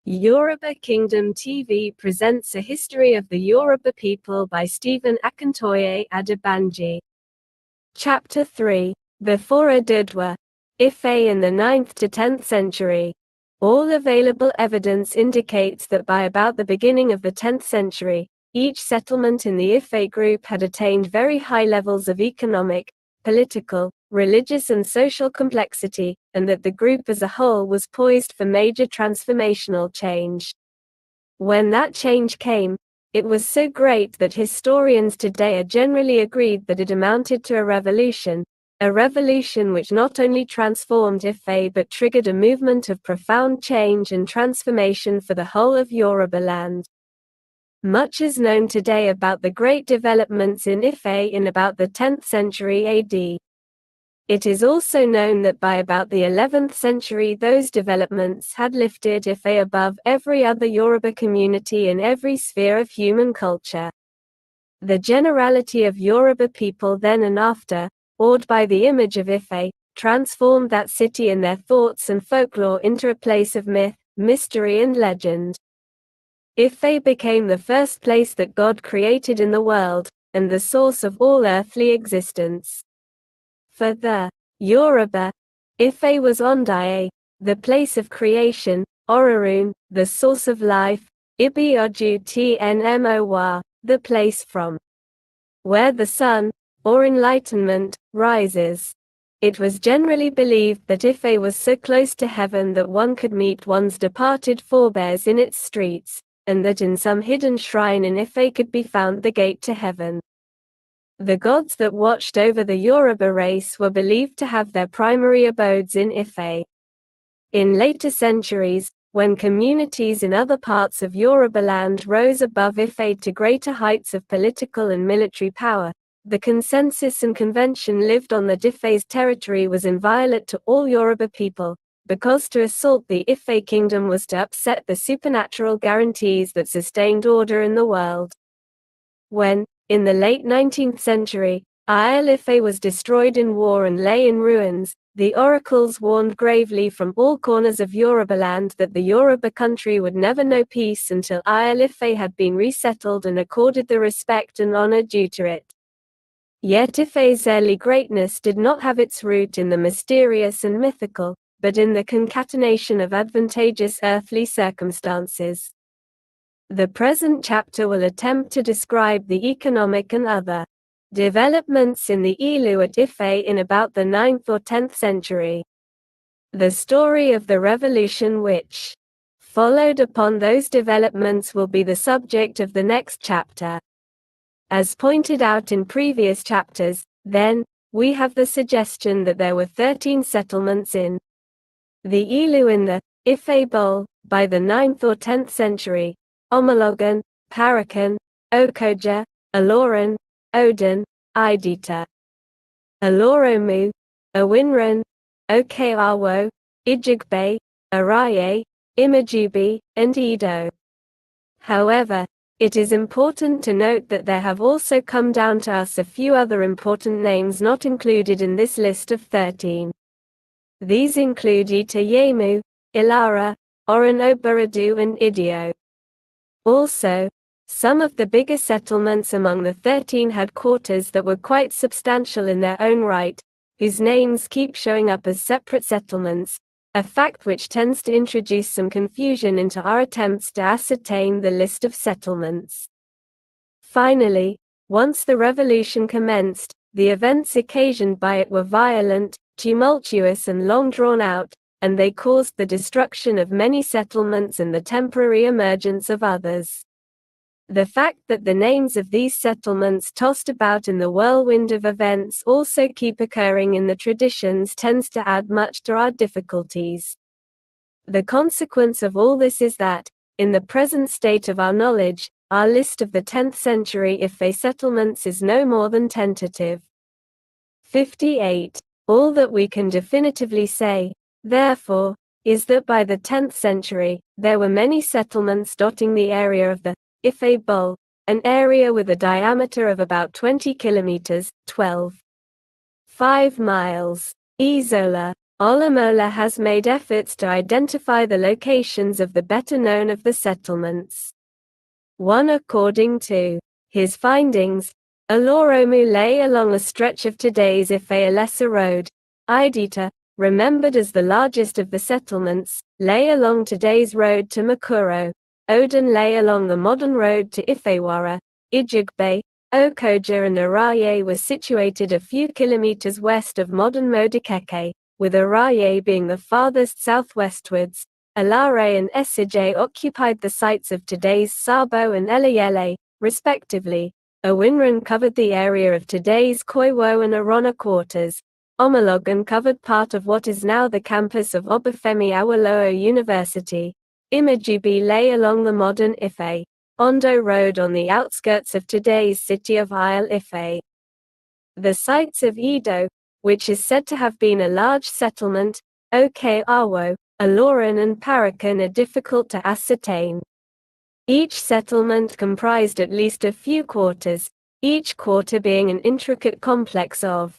Yoruba Kingdom TV presents a history of the Yoruba people by Stephen Akintoye Adeban. Chapter 3. Before Odudwa, Ife in the 9th to 10th century. All available evidence indicates that by about the beginning of the 10th century, each settlement in the Ife group had attained very high levels of economic, political, religious and social complexity, and that the group as a whole was poised for major transformational change. When that change came, it was so great that historians today are generally agreed that it amounted to a revolution which not only transformed Ife but triggered a movement of profound change and transformation for the whole of Yoruba land. Much is known today about the great developments in Ife in about the 10th century AD. It is also known that by about the 11th century those developments had lifted Ife above every other Yoruba community in every sphere of human culture. The generality of Yoruba people then and after, awed by the image of Ife, transformed that city in their thoughts and folklore into a place of myth, mystery and legend. Ife became the first place that God created in the world, and the source of all earthly existence. For the Yoruba, Ife was Ondaye, the place of creation, Ororun, the source of life, Ibioju Tnmowa, the place from where the sun, or enlightenment, rises. It was generally believed that Ife was so close to heaven that one could meet one's departed forebears in its streets, and that in some hidden shrine in Ife could be found the gate to heaven. The gods that watched over the Yoruba race were believed to have their primary abodes in Ife. In later centuries, when communities in other parts of Yoruba land rose above Ife to greater heights of political and military power, the consensus and convention lived on that Ife's territory was inviolate to all Yoruba people, because to assault the Ife kingdom was to upset the supernatural guarantees that sustained order in the world. When, in the late 19th century, Ife was destroyed in war and lay in ruins, the oracles warned gravely from all corners of Yorubaland that the Yoruba country would never know peace until Ife had been resettled and accorded the respect and honor due to it. Yet Ife's early greatness did not have its root in the mysterious and mythical, but in the concatenation of advantageous earthly circumstances. The present chapter will attempt to describe the economic and other developments in the Ilu at Ife in about the 9th or 10th century. The story of the revolution which followed upon those developments will be the subject of the next chapter. As pointed out in previous chapters, then, we have the suggestion that there were 13 settlements in the Ilu in the Ife Bowl by the 9th or 10th century: Omologan, Parakan, Okoja, Aloran, Oden, Idita, Aloromu, Owinran, Okeawo, Ijigbe, Araye, Imajubi, and Edo. However, it is important to note that there have also come down to us a few other important names not included in this list of 13. These include Itayemu, Ilara, Oranobaradu and Idio. Also, some of the bigger settlements among the 13 had quarters that were quite substantial in their own right, whose names keep showing up as separate settlements, a fact which tends to introduce some confusion into our attempts to ascertain the list of settlements. Finally, once the revolution commenced, the events occasioned by it were violent, tumultuous and long drawn out, and they caused the destruction of many settlements and the temporary emergence of others. The fact that the names of these settlements tossed about in the whirlwind of events also keep occurring in the traditions tends to add much to our difficulties. The consequence of all this is that, in the present state of our knowledge, our list of the 10th century Ife settlements is no more than tentative. 58. All that we can definitively say, therefore, is that by the 10th century, there were many settlements dotting the area of the Ife Bowl, an area with a diameter of about 20 kilometers, 12.5 miles. Izola, Olamola has made efforts to identify the locations of the better known of the settlements. One, according to his findings, Oloromu lay along a stretch of today's Ife-Ilesa Road. Idita, remembered as the largest of the settlements, lay along today's road to Makuro. Odin lay along the modern road to Ifewara. Ijugbe, Okoja and Araye were situated a few kilometers west of modern Modikeke, with Araye being the farthest southwestwards. Alare and Esije occupied the sites of today's Sabo and Eleyele, respectively. Owinran covered the area of today's Koiwo and Arona quarters. Omologan covered part of what is now the campus of Obafemi Awolowo University. Imajubi lay along the modern Ife Ondo Road on the outskirts of today's city of Ile-Ife. The sites of Edo, which is said to have been a large settlement, Oke-Awo, Aloran and Parakan, are difficult to ascertain. Each settlement comprised at least a few quarters, each quarter being an intricate complex of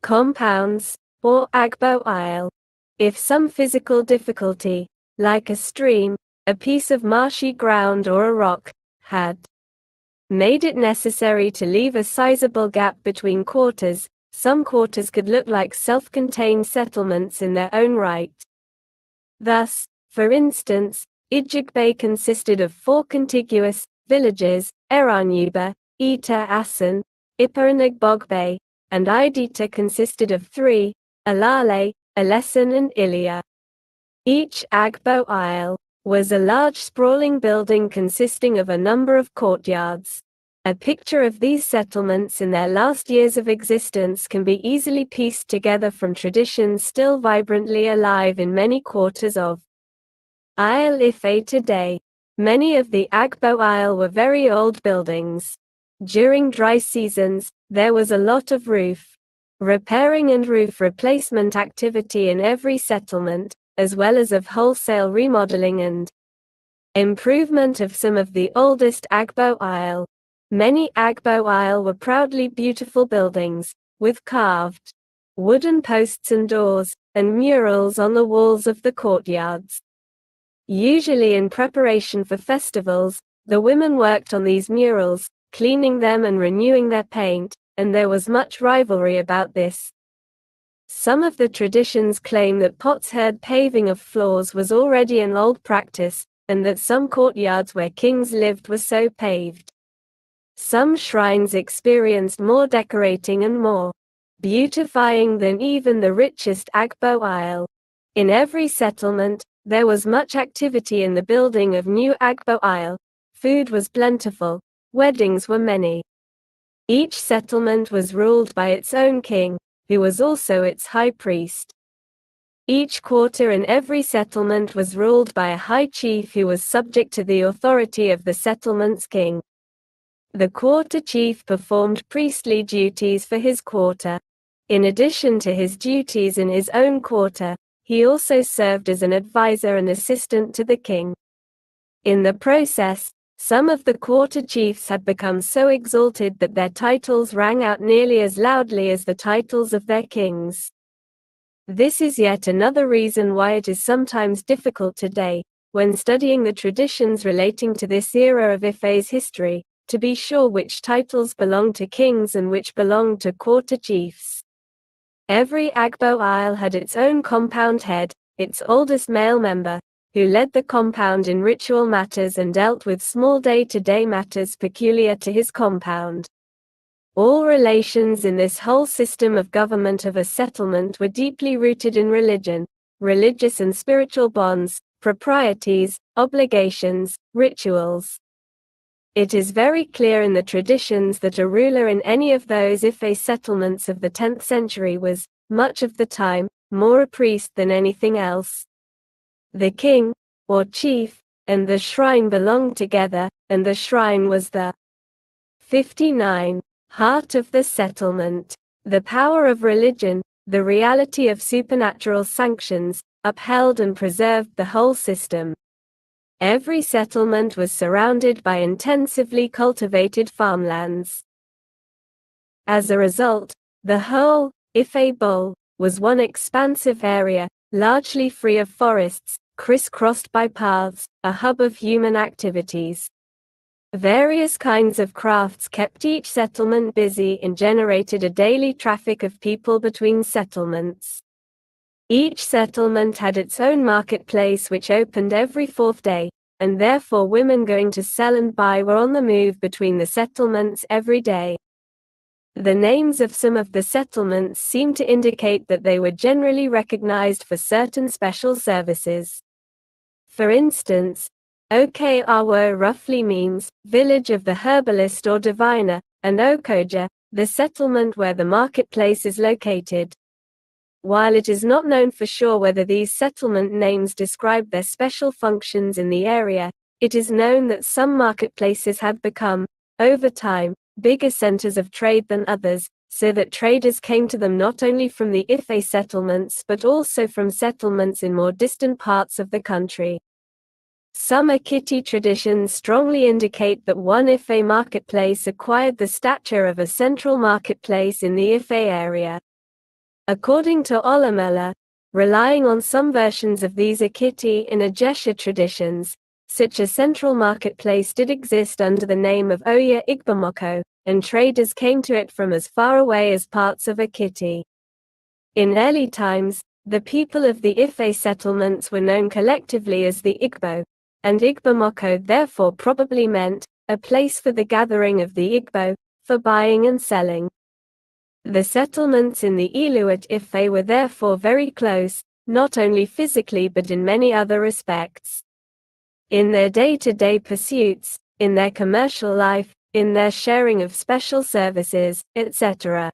compounds, or agbo isle. If some physical difficulty, like a stream, a piece of marshy ground or a rock, had made it necessary to leave a sizable gap between quarters, some quarters could look like self-contained settlements in their own right. Thus, for instance, Ijugbe consisted of 4 contiguous villages, Eranyuba, Ita Asan, Iparanag and Idita consisted of 3, Alale, Alesan and Ilia. Each Agbo Isle was a large sprawling building consisting of a number of courtyards. A picture of these settlements in their last years of existence can be easily pieced together from traditions still vibrantly alive in many quarters of Ile-Ife today. Many of the Agbo Isle were very old buildings. During dry seasons, there was a lot of roof repairing and roof replacement activity in every settlement, as well as of wholesale remodeling and improvement of some of the oldest Agbo Isle. Many Agbo Isle were proudly beautiful buildings, with carved wooden posts and doors, and murals on the walls of the courtyards. Usually in preparation for festivals, the women worked on these murals, cleaning them and renewing their paint, and there was much rivalry about this. Some of the traditions claim that potsherd paving of floors was already an old practice, and that some courtyards where kings lived were so paved. Some shrines experienced more decorating and more beautifying than even the richest Agbo Isle. In every settlement, there was much activity in the building of new Agbo Isle. Food was plentiful, weddings were many. Each settlement was ruled by its own king, who was also its high priest. Each quarter in every settlement was ruled by a high chief who was subject to the authority of the settlement's king. The quarter chief performed priestly duties for his quarter. In addition to his duties in his own quarter, he also served as an advisor and assistant to the king. In the process, some of the quarter chiefs had become so exalted that their titles rang out nearly as loudly as the titles of their kings. This is yet another reason why it is sometimes difficult today, when studying the traditions relating to this era of Ife's history, to be sure which titles belong to kings and which belong to quarter chiefs. Every Agbo Isle had its own compound head, its oldest male member, who led the compound in ritual matters and dealt with small day-to-day matters peculiar to his compound. All relations in this whole system of government of a settlement were deeply rooted in religion, religious and spiritual bonds, proprieties, obligations, rituals. It is very clear in the traditions that a ruler in any of those Ife settlements of the 10th century was, much of the time, more a priest than anything else. The king, or chief, and the shrine belonged together, and the shrine was the 59. Heart of the settlement. The power of religion, the reality of supernatural sanctions, upheld and preserved the whole system. Every settlement was surrounded by intensively cultivated farmlands. As a result, the whole Ife Bowl was one expansive area, largely free of forests, crisscrossed by paths, a hub of human activities. Various kinds of crafts kept each settlement busy and generated a daily traffic of people between settlements. Each settlement had its own marketplace which opened every fourth day, and therefore women going to sell and buy were on the move between the settlements every day. The names of some of the settlements seem to indicate that they were generally recognized for certain special services. For instance, Oke-Awo roughly means, village of the herbalist or diviner, and Okoja, the settlement where the marketplace is located. While it is not known for sure whether these settlement names describe their special functions in the area, it is known that some marketplaces had become, over time, bigger centers of trade than others, so that traders came to them not only from the Ife settlements but also from settlements in more distant parts of the country. Some Ekiti traditions strongly indicate that one Ife marketplace acquired the stature of a central marketplace in the Ife area. According to Olumela, relying on some versions of these Ekiti and Ijesha traditions, such a central marketplace did exist under the name of Oya Igbamoko, and traders came to it from as far away as parts of Ekiti. In early times, the people of the Ife settlements were known collectively as the Igbo, and Igbamoko therefore probably meant, a place for the gathering of the Igbo, for buying and selling. The settlements in the Ilu at Ife were therefore very close, not only physically but in many other respects. In their day-to-day pursuits, in their commercial life, in their sharing of special services, etc.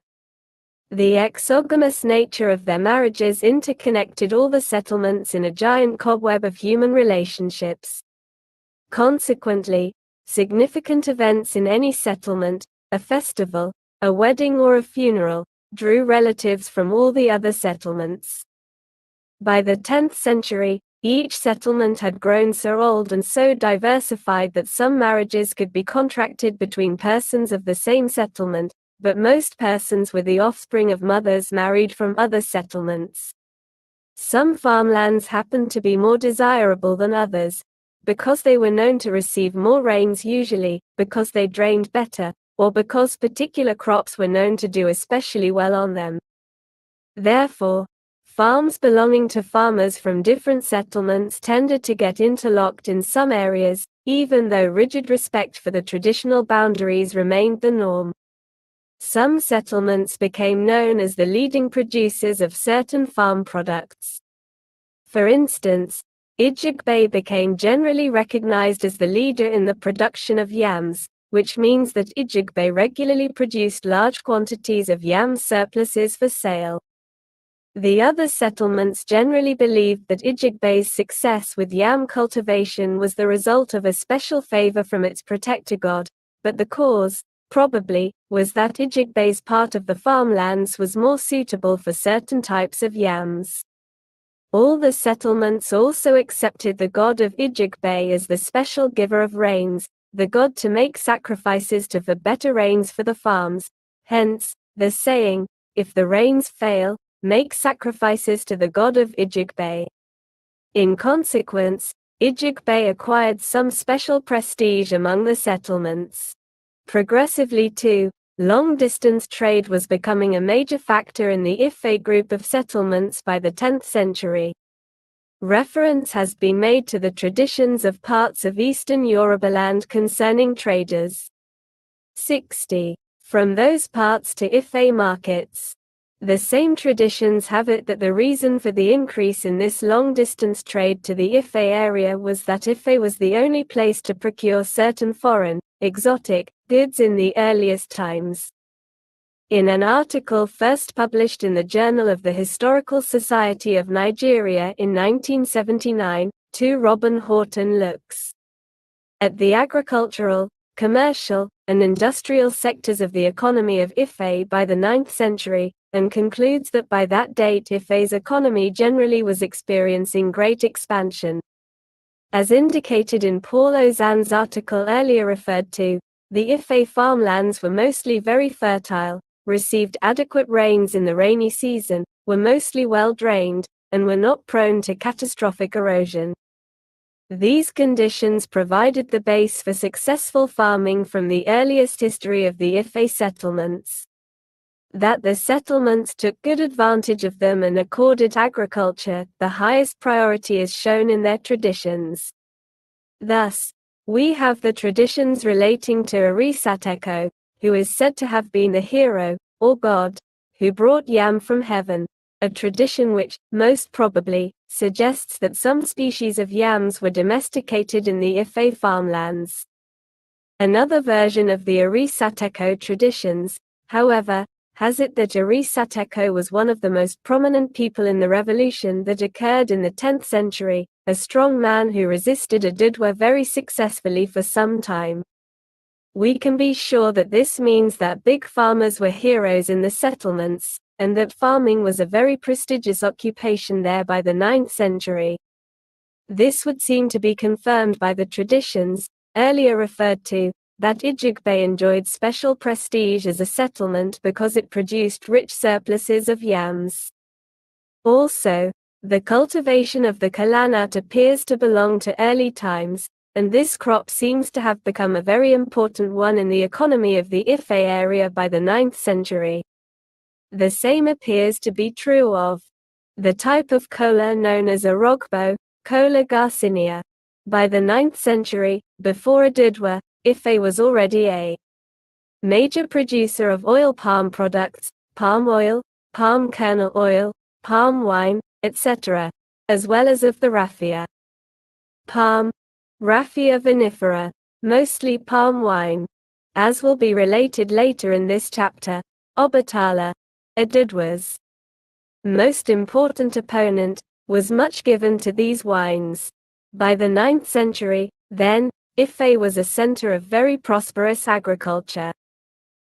The exogamous nature of their marriages interconnected all the settlements in a giant cobweb of human relationships. Consequently, significant events in any settlement, a festival, a wedding or a funeral, drew relatives from all the other settlements. By the 10th century, each settlement had grown so old and so diversified that some marriages could be contracted between persons of the same settlement, but most persons were the offspring of mothers married from other settlements. Some farmlands happened to be more desirable than others, because they were known to receive more rains usually, because they drained better, or because particular crops were known to do especially well on them. Therefore, farms belonging to farmers from different settlements tended to get interlocked in some areas, even though rigid respect for the traditional boundaries remained the norm. Some settlements became known as the leading producers of certain farm products. For instance, Ijigbe became generally recognized as the leader in the production of yams, which means that Ijigbe regularly produced large quantities of yam surpluses for sale. The other settlements generally believed that Ijigbe's success with yam cultivation was the result of a special favor from its protector god, but the cause, probably, was that Ijigbe's part of the farmlands was more suitable for certain types of yams. All the settlements also accepted the god of Ijigbe as the special giver of rains, the god to make sacrifices to for better rains for the farms, hence, the saying, if the rains fail, make sacrifices to the god of Ijigbe. In consequence, Ijigbe acquired some special prestige among the settlements. Progressively too, long-distance trade was becoming a major factor in the Ife group of settlements by the 10th century. Reference has been made to the traditions of parts of eastern Yorubaland concerning traders. 60. From those parts to Ife markets. The same traditions have it that the reason for the increase in this long-distance trade to the Ife area was that Ife was the only place to procure certain foreign, exotic, goods in the earliest times. In an article first published in the Journal of the Historical Society of Nigeria in 1979, 2 Robin Horton looks at the agricultural, commercial, and industrial sectors of the economy of Ife by the 9th century, and concludes that by that date Ife's economy generally was experiencing great expansion. As indicated in Paul Ozan's article earlier referred to, the Ife farmlands were mostly very fertile, received adequate rains in the rainy season, were mostly well drained, and were not prone to catastrophic erosion. These conditions provided the base for successful farming from the earliest history of the Ife settlements. That the settlements took good advantage of them and accorded agriculture the highest priority is shown in their traditions. Thus, we have the traditions relating to Arisateko, who is said to have been the hero, or god, who brought yam from heaven, a tradition which, most probably, suggests that some species of yams were domesticated in the Ife farmlands. Another version of the Arisateko traditions, however, has it that Arisateko was one of the most prominent people in the revolution that occurred in the 10th century, a strong man who resisted Adudwa very successfully for some time. We can be sure that this means that big farmers were heroes in the settlements, and that farming was a very prestigious occupation there by the 9th century. This would seem to be confirmed by the traditions, earlier referred to, that Yktv enjoyed special prestige as a settlement because it produced rich surpluses of yams. Also, the cultivation of the kalanut appears to belong to early times, and this crop seems to have become a very important one in the economy of the Ife area by the 9th century. The same appears to be true of the type of kola known as arogbo, Kola garcinia. By the 9th century, before Adudwa, Ife was already a major producer of oil palm products, palm oil, palm kernel oil, palm wine, etc., as well as of the raffia palm, Raffia vinifera, mostly palm wine. As will be related later in this chapter, Obatala, Adudwa's most important opponent, was much given to these wines. By the 9th century, then, Ife was a center of very prosperous agriculture.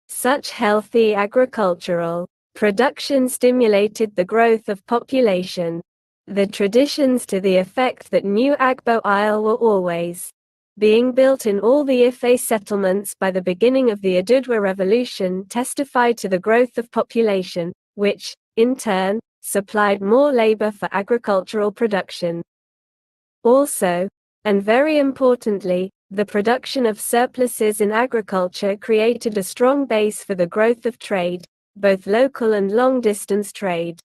Such healthy agricultural production stimulated the growth of population. The traditions to the effect that new Agbo Isle were always being built in all the Ife settlements by the beginning of the Adudwa Revolution testified to the growth of population, which, in turn, supplied more labor for agricultural production. Also, and very importantly, the production of surpluses in agriculture created a strong base for the growth of trade, both local and long-distance trade.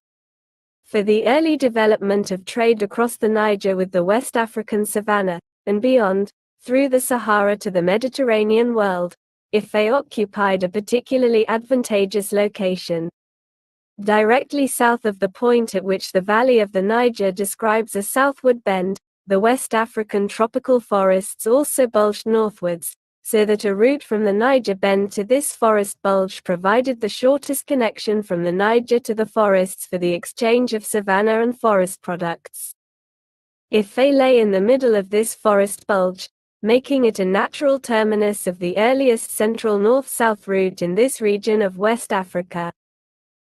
For the early development of trade across the Niger with the West African savanna, and beyond, through the Sahara to the Mediterranean world, Ife occupied a particularly advantageous location. Directly south of the point at which the valley of the Niger describes a southward bend, the West African tropical forests also bulged northwards, so that a route from the Niger bend to this forest bulge provided the shortest connection from the Niger to the forests for the exchange of savanna and forest products. Ife lay in the middle of this forest bulge, making it a natural terminus of the earliest central north-south route in this region of West Africa.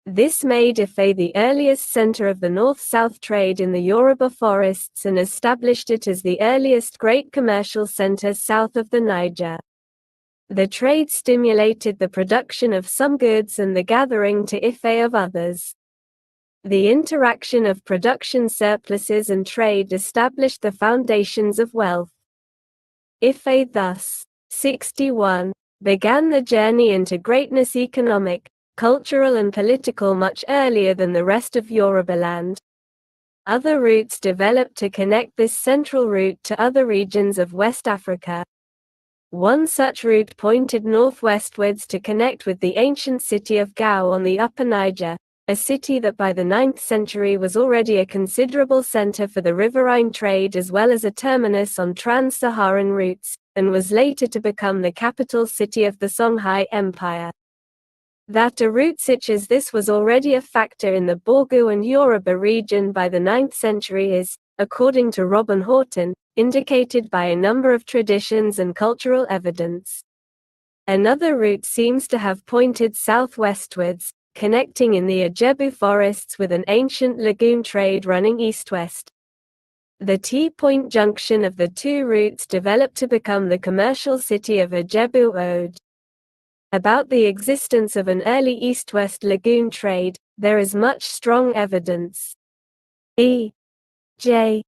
This made Ife the earliest center of the north-south trade in the Yoruba forests and established it as the earliest great commercial center south of the Niger. The trade stimulated the production of some goods and the gathering to Ife of others. The interaction of production surpluses and trade established the foundations of wealth. Ife thus, 61, began the journey into greatness economic, cultural and political much earlier than the rest of Yorubaland. Other routes developed to connect this central route to other regions of West Africa. One such route pointed northwestwards to connect with the ancient city of Gao on the Upper Niger, a city that by the 9th century was already a considerable center for the riverine trade as well as a terminus on trans-Saharan routes, and was later to become the capital city of the Songhai Empire. That a route such as this was already a factor in the Borgu and Yoruba region by the 9th century is, according to Robin Horton, indicated by a number of traditions and cultural evidence. Another route seems to have pointed southwestwards, connecting in the Ijebu forests with an ancient lagoon trade running east-west. The T-point junction of the two routes developed to become the commercial city of Ijebu Ode. About the existence of an early east-west lagoon trade, there is much strong evidence. E. J.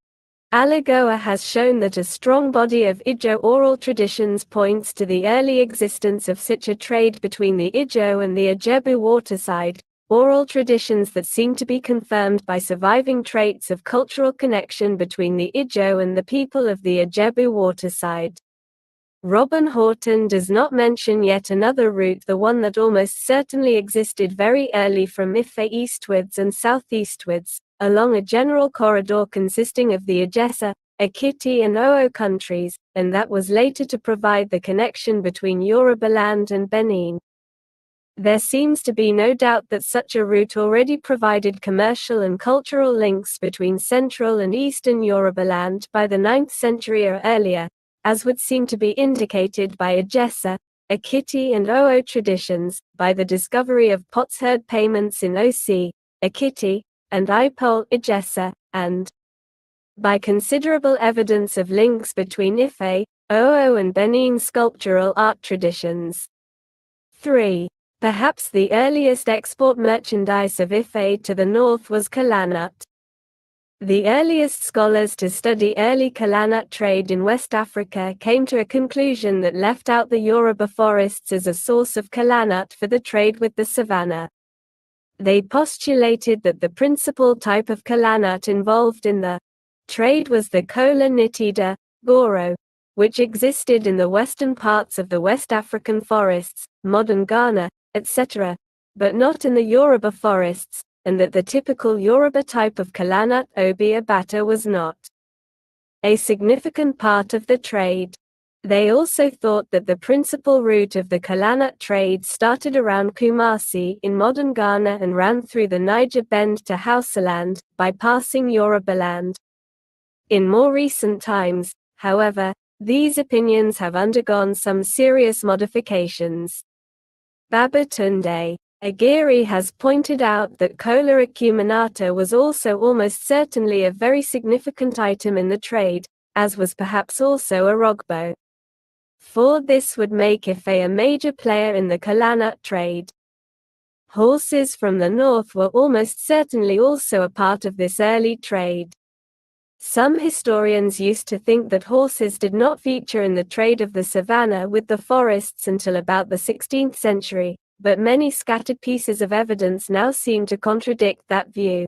Alagoa has shown that a strong body of Ijo oral traditions points to the early existence of such a trade between the Ijo and the Ijebu waterside, oral traditions that seem to be confirmed by surviving traits of cultural connection between the Ijo and the people of the Ijebu waterside. Robin Horton does not mention yet another route, the one that almost certainly existed very early from Ife eastwards and southeastwards, along a general corridor consisting of the Ijesa, Ekiti and Owo countries, and that was later to provide the connection between Yorubaland and Benin. There seems to be no doubt that such a route already provided commercial and cultural links between central and eastern Yorubaland by the 9th century or earlier, as would seem to be indicated by Ijesa, Ekiti and Owo traditions, by the discovery of potsherd payments in Osi, Ekiti, and Ipol Ijesa, and by considerable evidence of links between Ife, Owo and Benin sculptural art traditions. 3. Perhaps the earliest export merchandise of Ife to the north was kalanut. The earliest scholars to study early kalanut trade in West Africa came to a conclusion that left out the Yoruba forests as a source of kalanut for the trade with the savannah. They postulated that the principal type of kalanut involved in the trade was the Kola nitida, Goro, which existed in the western parts of the West African forests, modern Ghana, etc., but not in the Yoruba forests, and that the typical Yoruba type of kalanut obi abata was not a significant part of the trade. They also thought that the principal route of the kalanut trade started around Kumasi in modern Ghana and ran through the Niger Bend to Hausaland, bypassing Yorubaland. In more recent times, however, these opinions have undergone some serious modifications. Babatunde Aguirre has pointed out that Kola acuminata was also almost certainly a very significant item in the trade, as was perhaps also a rogbo. For this would make Ife a major player in the kalanut trade. Horses from the north were almost certainly also a part of this early trade. Some historians used to think that horses did not feature in the trade of the savannah with the forests until about the 16th century, but many scattered pieces of evidence now seem to contradict that view.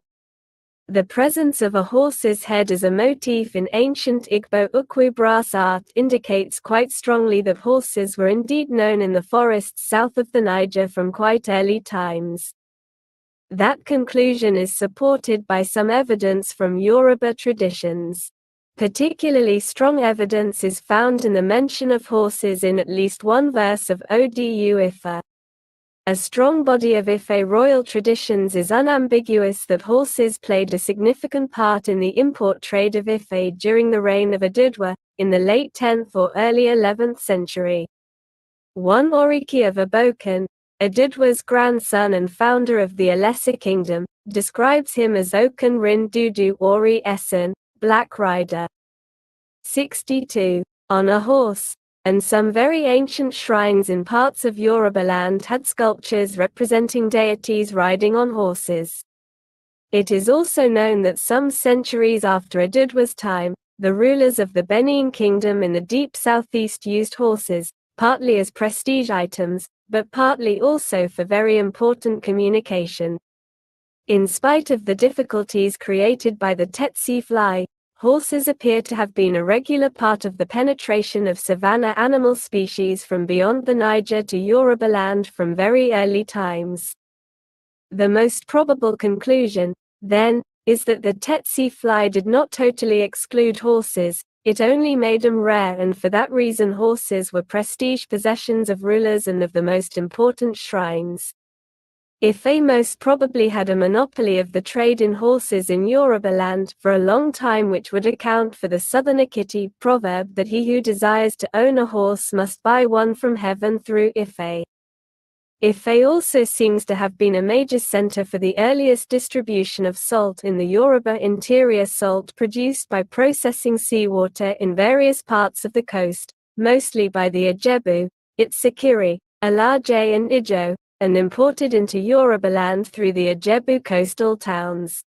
The presence of a horse's head as a motif in ancient Igbo ukwu brass art indicates quite strongly that horses were indeed known in the forests south of the Niger from quite early times. That conclusion is supported by some evidence from Yoruba traditions. Particularly strong evidence is found in the mention of horses in at least one verse of Odu Ifa. A strong body of Ife royal traditions is unambiguous that horses played a significant part in the import trade of Ife during the reign of Adudwa, in the late 10th or early 11th century. One Oriki of Abokan, Adudwa's grandson and founder of the Alesa kingdom, describes him as Okan Rin Dudu Ori Essen, Black Rider. 62. On a horse. And some very ancient shrines in parts of Yorubaland had sculptures representing deities riding on horses. It is also known that some centuries after Adudwa's time, the rulers of the Benin kingdom in the deep southeast used horses, partly as prestige items, but partly also for very important communication. In spite of the difficulties created by the tsetse fly, horses appear to have been a regular part of the penetration of savanna animal species from beyond the Niger to Yorubaland from very early times. The most probable conclusion, then, is that the tsetse fly did not totally exclude horses, it only made them rare, and for that reason horses were prestige possessions of rulers and of the most important shrines. Ife most probably had a monopoly of the trade in horses in Yorubaland for a long time, which would account for the Southern Ekiti proverb that he who desires to own a horse must buy one from heaven through Ife. Ife also seems to have been a major center for the earliest distribution of salt in the Yoruba interior, salt produced by processing seawater in various parts of the coast, mostly by the Ijebu, Itsekiri, Alaje and Ijo, and imported into Yorubaland through the Ijebu coastal towns.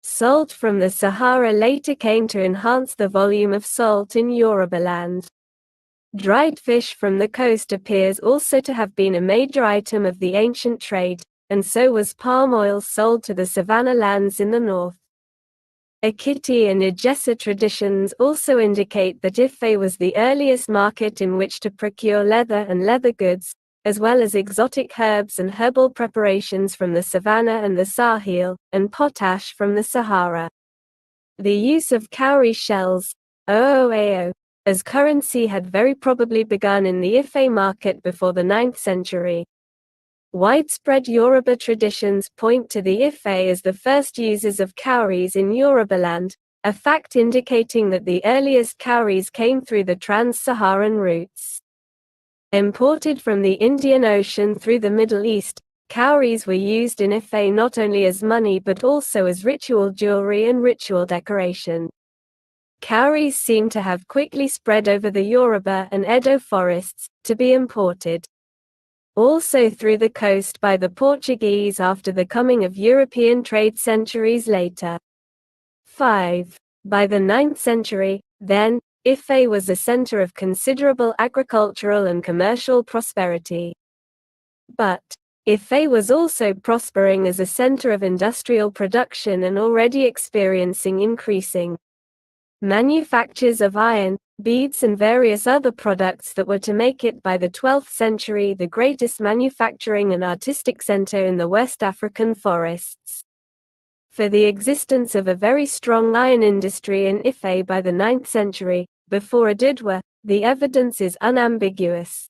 Salt from the Sahara later came to enhance the volume of salt in Yorubaland. Dried fish from the coast appears also to have been a major item of the ancient trade, and so was palm oil sold to the savanna lands in the north. Ekiti and Ijesa traditions also indicate that Ife was the earliest market in which to procure leather and leather goods, as well as exotic herbs and herbal preparations from the savanna and the Sahel, and potash from the Sahara. The use of cowrie shells, OOAO, as currency had very probably begun in the Ife market before the 9th century. Widespread Yoruba traditions point to the Ife as the first users of cowries in Yorubaland, a fact indicating that the earliest cowries came through the trans-Saharan routes. Imported from the Indian Ocean through the Middle East, cowries were used in Ife not only as money but also as ritual jewelry and ritual decoration. Cowries seem to have quickly spread over the Yoruba and Edo forests, to be imported also through the coast by the Portuguese after the coming of European trade centuries later. 5. By the 9th century, then, Ife was a center of considerable agricultural and commercial prosperity. But Ife was also prospering as a center of industrial production and already experiencing increasing manufactures of iron, beads and various other products that were to make it by the 12th century the greatest manufacturing and artistic center in the West African forests. For the existence of a very strong iron industry in Ife by the 9th century, before Adidwa, the evidence is unambiguous.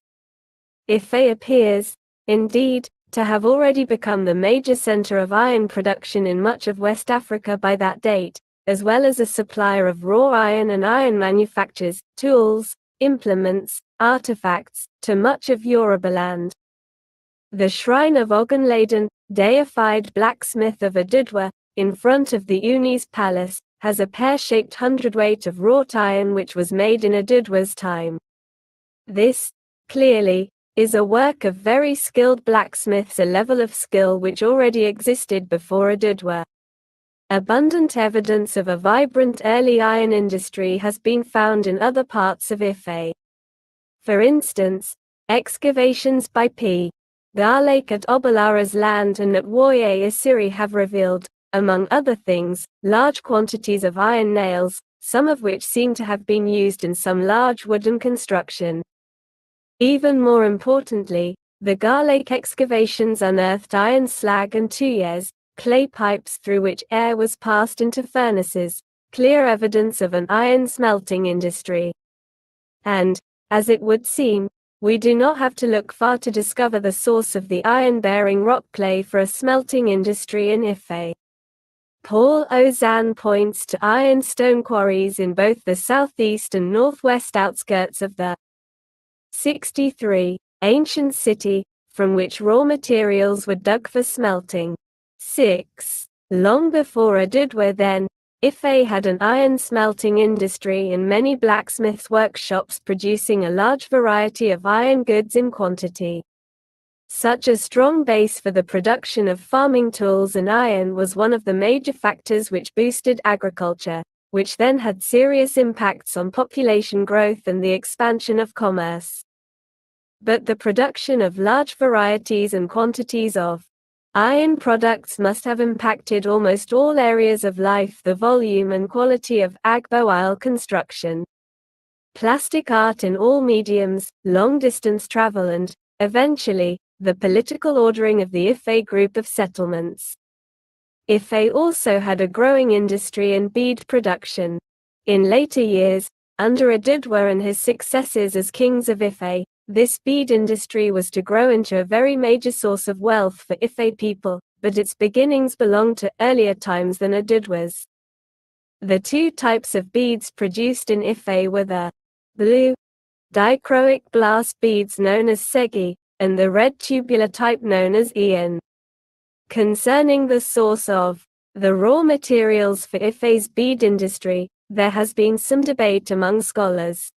Ife appears, indeed, to have already become the major center of iron production in much of West Africa by that date, as well as a supplier of raw iron and iron manufactures, tools, implements, artifacts, to much of Yorubaland. The shrine of Ogunladen, deified blacksmith of Adidwa, in front of the Uni's palace, has a pear-shaped hundredweight of wrought iron which was made in Adidwa's time. This, clearly, is a work of very skilled blacksmiths, a level of skill which already existed before Adidwa. Abundant evidence of a vibrant early iron industry has been found in other parts of Ife. For instance, excavations by P. Garlake at Obalara's land and at Woye Isiri have revealed, among other things, large quantities of iron nails, some of which seem to have been used in some large wooden construction. Even more importantly, the Garlake excavations unearthed iron slag and tuyes, clay pipes through which air was passed into furnaces, clear evidence of an iron smelting industry. And, as it would seem, we do not have to look far to discover the source of the iron-bearing rock clay for a smelting industry in Ife. Paul Ozan points to iron stone quarries in both the southeast and northwest outskirts of the 63 ancient city, from which raw materials were dug for smelting. 6. Long before Adidwa then, Ife had an iron smelting industry and many blacksmiths' workshops producing a large variety of iron goods in quantity. Such a strong base for the production of farming tools and iron was one of the major factors which boosted agriculture, which then had serious impacts on population growth and the expansion of commerce. But the production of large varieties and quantities of iron products must have impacted almost all areas of life, the volume and quality of agboil construction, plastic art in all mediums, long-distance travel and, eventually, the political ordering of the Ife group of settlements. Ife also had a growing industry in bead production. In later years, under Adidwa and his successors as kings of Ife, this bead industry was to grow into a very major source of wealth for Ife people, but its beginnings belong to earlier times than Adidwa's. The two types of beads produced in Ife were the blue, dichroic glass beads known as segi, and the red tubular type known as ian. Concerning the source of the raw materials for Ife's bead industry, there has been some debate among scholars.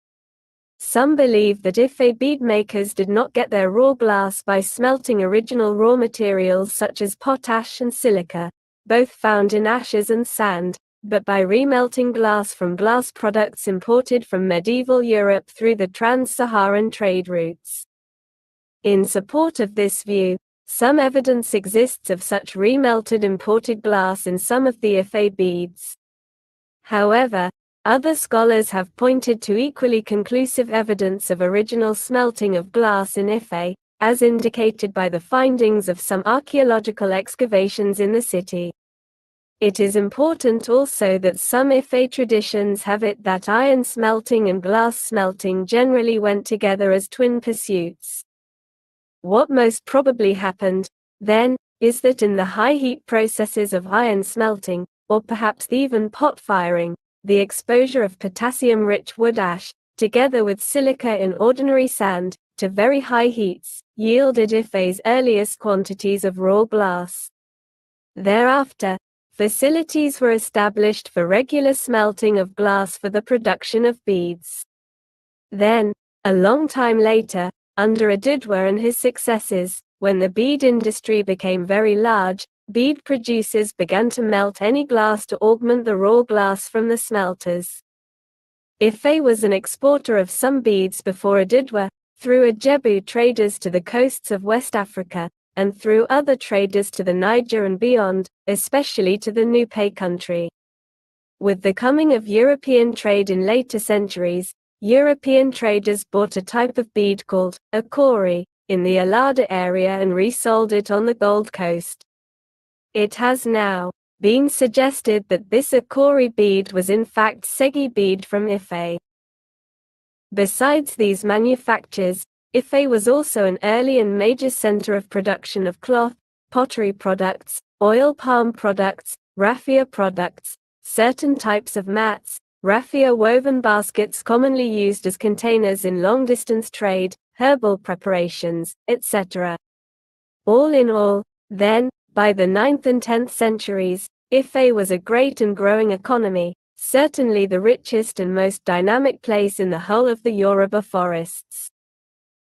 Some believe that Ife bead makers did not get their raw glass by smelting original raw materials such as potash and silica, both found in ashes and sand, but by remelting glass from glass products imported from medieval Europe through the trans-Saharan trade routes. In support of this view, some evidence exists of such remelted imported glass in some of the Ife beads. However, other scholars have pointed to equally conclusive evidence of original smelting of glass in Ife, as indicated by the findings of some archaeological excavations in the city. It is important also that some Ife traditions have it that iron smelting and glass smelting generally went together as twin pursuits. What most probably happened, then, is that in the high heat processes of iron smelting, or perhaps even pot firing, the exposure of potassium-rich wood ash, together with silica in ordinary sand, to very high heats, yielded Ife's earliest quantities of raw glass. Thereafter, facilities were established for regular smelting of glass for the production of beads. Then, a long time later, under Adidwa and his successors, when the bead industry became very large, bead producers began to melt any glass to augment the raw glass from the smelters. Ife was an exporter of some beads before Adidwa, through Ijebu traders to the coasts of West Africa, and through other traders to the Niger and beyond, especially to the Nupe country. With the coming of European trade in later centuries, European traders bought a type of bead called akori in the Alada area and resold it on the Gold Coast. It has now been suggested that this akori bead was in fact Segi bead from Ife. Besides these manufactures, Ife was also an early and major center of production of cloth, pottery products, oil palm products, raffia products, certain types of mats, raffia woven baskets commonly used as containers in long-distance trade, herbal preparations, etc. All in all, then, by the 9th and 10th centuries, Ife was a great and growing economy, certainly the richest and most dynamic place in the whole of the Yoruba forests.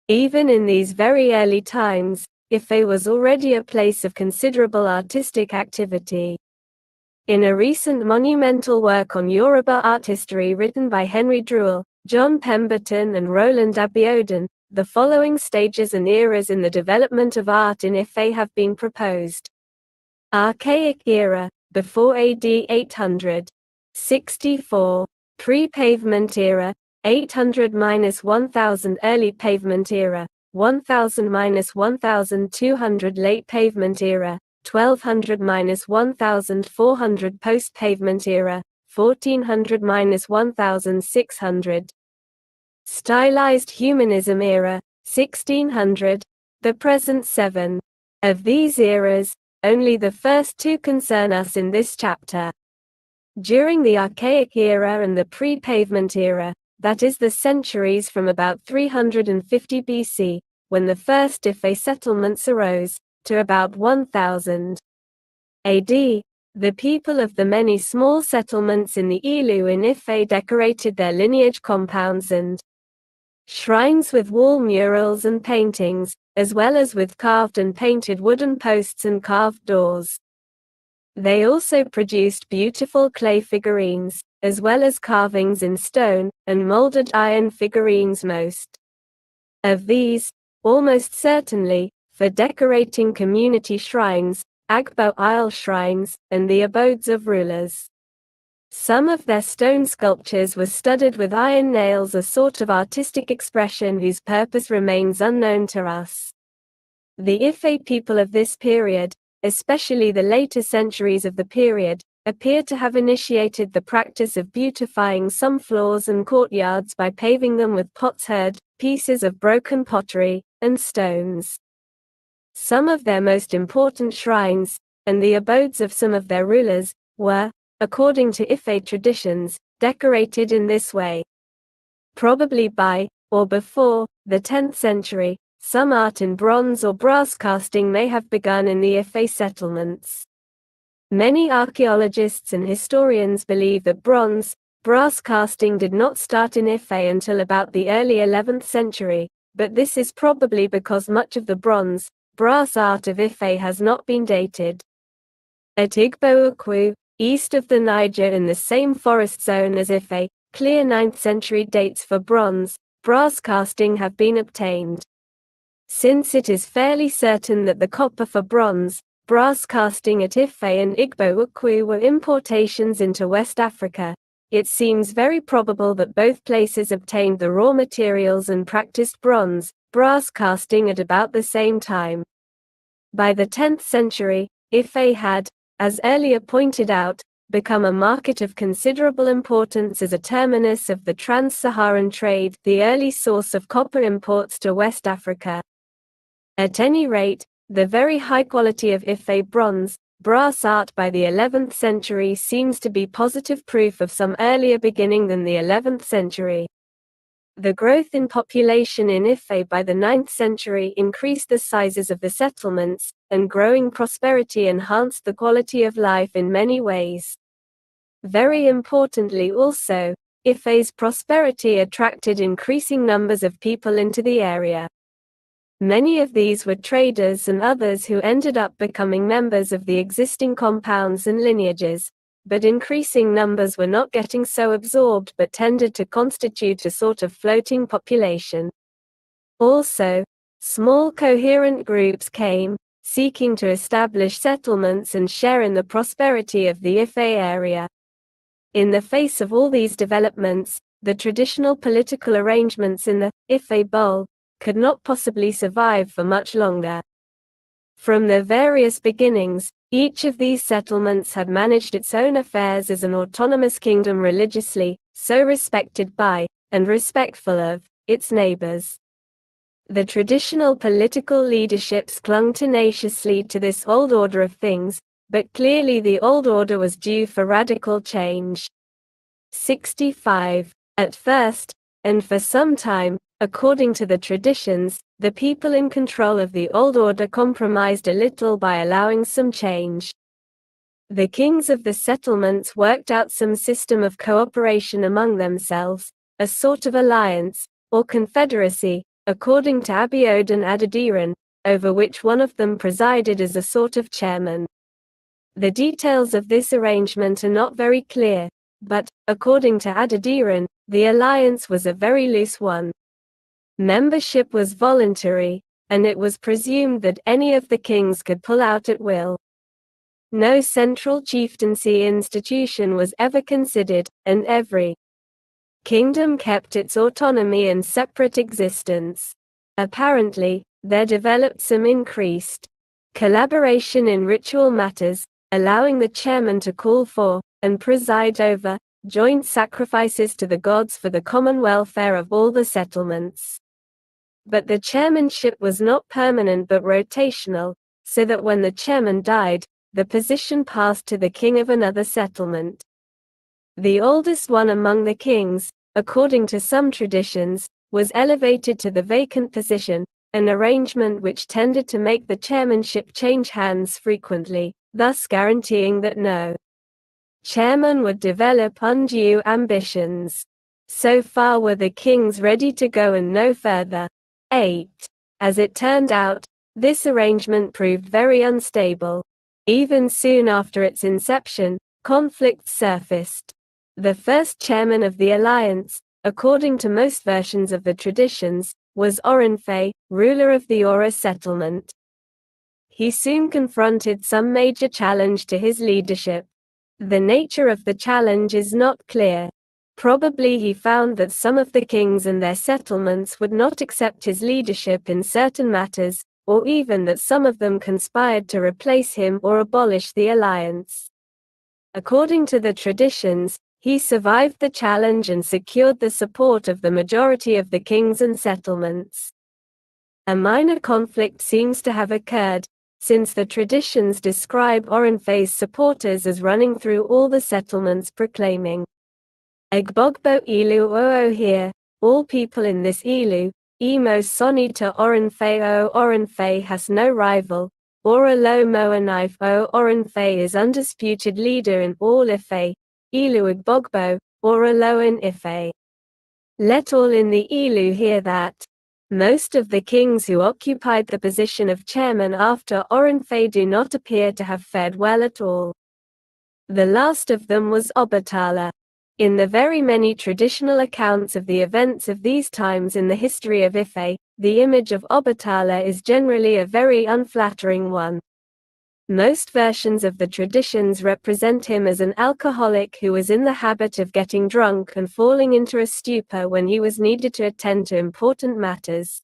Even in these very early times, Ife was already a place of considerable artistic activity. In a recent monumental work on Yoruba art history written by Henry Druell, John Pemberton and Roland Abiodun, the following stages and eras in the development of art in Ife have been proposed. Archaic era, before AD 800. 64. Pre-pavement era, 800–1000. Early pavement era, 1000–1200. Late pavement era, 1200–1400. Post-pavement era, 1400–1600. Stylized humanism era, 1600. The present 7. Of these eras, only the first two concern us in this chapter. During the Archaic era and the pre-pavement era, that is the centuries from about 350 BC, when the first Ife settlements arose, to about 1000 AD, the people of the many small settlements in the Ilu in Ife decorated their lineage compounds and shrines with wall murals and paintings, as well as with carved and painted wooden posts and carved doors. They also produced beautiful clay figurines, as well as carvings in stone, and molded iron figurines. Most of these, almost certainly, for decorating community shrines, Agbo Isle shrines, and the abodes of rulers. Some of their stone sculptures were studded with iron nails, a sort of artistic expression whose purpose remains unknown to us. The Ife people of this period, especially the later centuries of the period, appear to have initiated the practice of beautifying some floors and courtyards by paving them with potsherd, pieces of broken pottery, and stones. Some of their most important shrines, and the abodes of some of their rulers, were, according to Ife traditions, decorated in this way. Probably by, or before, the 10th century, some art in bronze or brass casting may have begun in the Ife settlements. Many archaeologists and historians believe that bronze, Brass casting did not start in Ife until about the early 11th century, but this is probably because much of the bronze, brass art of Ife has not been dated. At Igbo-Ukwu, east of the Niger in the same forest zone as Ife, clear 9th century dates for bronze, brass casting have been obtained. Since it is fairly certain that the copper for bronze, brass casting at Ife and Igbo-Ukwu were importations into West Africa, it seems very probable that both places obtained the raw materials and practiced bronze, brass casting at about the same time. By the 10th century, Ife had, as earlier pointed out, become a market of considerable importance as a terminus of the trans-Saharan trade, the early source of copper imports to West Africa. At any rate, the very high quality of Ife bronze, brass art by the 11th century seems to be positive proof of some earlier beginning than the 11th century. The growth in population in Ife by the 9th century increased the sizes of the settlements, and growing prosperity enhanced the quality of life in many ways. Very importantly also, Ife's prosperity attracted increasing numbers of people into the area. Many of these were traders and others who ended up becoming members of the existing compounds and lineages, but increasing numbers were not getting so absorbed but tended to constitute a sort of floating population. Also, small coherent groups came, seeking to establish settlements and share in the prosperity of the Ife area. In the face of all these developments, the traditional political arrangements in the Ife Bowl could not possibly survive for much longer. From their various beginnings, each of these settlements had managed its own affairs as an autonomous kingdom religiously, so respected by, and respectful of, its neighbors. The traditional political leaderships clung tenaciously to this old order of things, but clearly the old order was due for radical change. 65. At first, and for some time, according to the traditions, the people in control of the old order compromised a little by allowing some change. The kings of the settlements worked out some system of cooperation among themselves, a sort of alliance, or confederacy, according to Abiod and Adeban, over which one of them presided as a sort of chairman. The details of this arrangement are not very clear, but, according to Adeban, the alliance was a very loose one. Membership was voluntary, and it was presumed that any of the kings could pull out at will. No central chieftaincy institution was ever considered, and every kingdom kept its autonomy and separate existence. Apparently, there developed some increased collaboration in ritual matters, allowing the chairman to call for, and preside over, joint sacrifices to the gods for the common welfare of all the settlements. But the chairmanship was not permanent but rotational, so that when the chairman died, the position passed to the king of another settlement. The oldest one among the kings, according to some traditions, was elevated to the vacant position, an arrangement which tended to make the chairmanship change hands frequently, thus guaranteeing that no chairman would develop undue ambitions. So far were the kings ready to go and no further. 8. As it turned out, this arrangement proved very unstable. Even soon after its inception, conflicts surfaced. The first chairman of the alliance, according to most versions of the traditions, was Oronfe, ruler of the Ora settlement. He soon confronted some major challenge to his leadership. The nature of the challenge is not clear. Probably he found that some of the kings and their settlements would not accept his leadership in certain matters, or even that some of them conspired to replace him or abolish the alliance. According to the traditions, he survived the challenge and secured the support of the majority of the kings and settlements. A minor conflict seems to have occurred, since the traditions describe Oronfe's supporters as running through all the settlements proclaiming, Agbogbo ilu oo here, all people in this ilu, emo soni to Oronfe o Oronfe has no rival, ora lo moanife o Oronfe is undisputed leader in all Ife, ilu Agbogbo, or Alo in Ife. Let all in the Ilu hear that. Most of the kings who occupied the position of chairman after Oronfe do not appear to have fared well at all. The last of them was Obatala. In the very many traditional accounts of the events of these times in the history of Ife, the image of Obatala is generally a very unflattering one. Most versions of the traditions represent him as an alcoholic who was in the habit of getting drunk and falling into a stupor when he was needed to attend to important matters.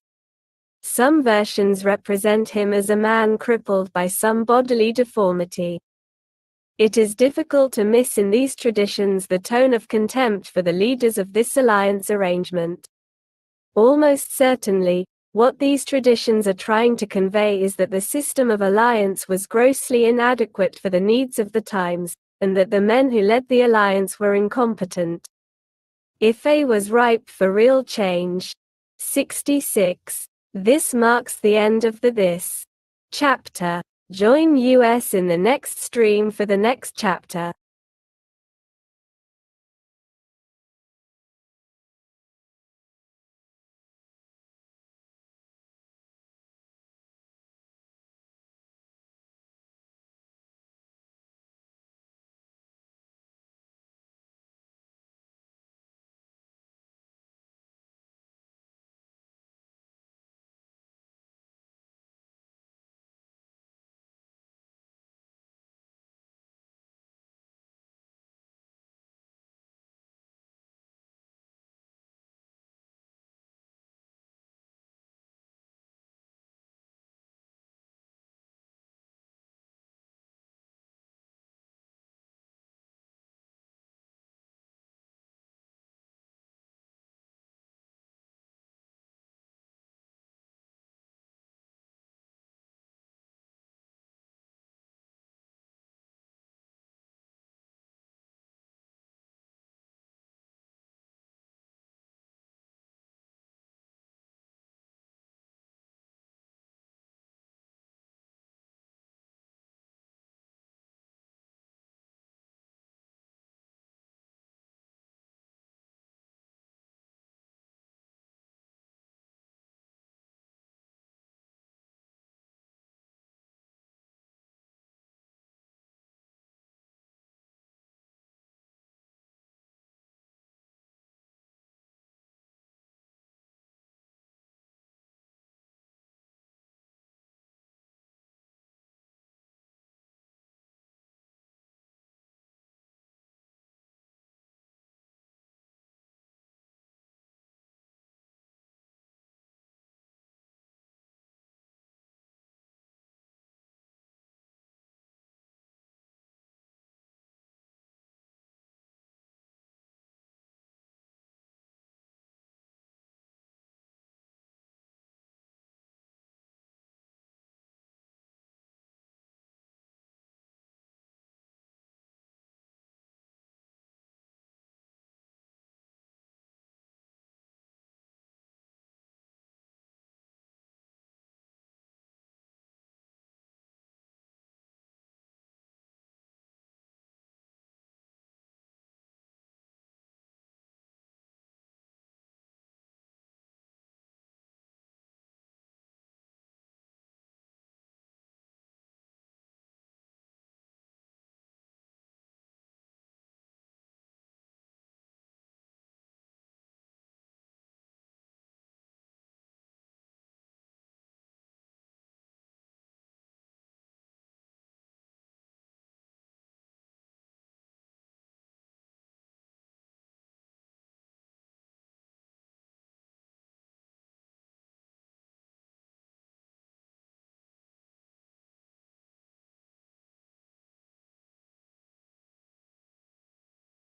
Some versions represent him as a man crippled by some bodily deformity. It is difficult to miss in these traditions the tone of contempt for the leaders of this alliance arrangement. Almost certainly, what these traditions are trying to convey is that the system of alliance was grossly inadequate for the needs of the times, and that the men who led the alliance were incompetent. Ife was ripe for real change. 66. This marks the end of this chapter. Join us in the next stream for the next chapter.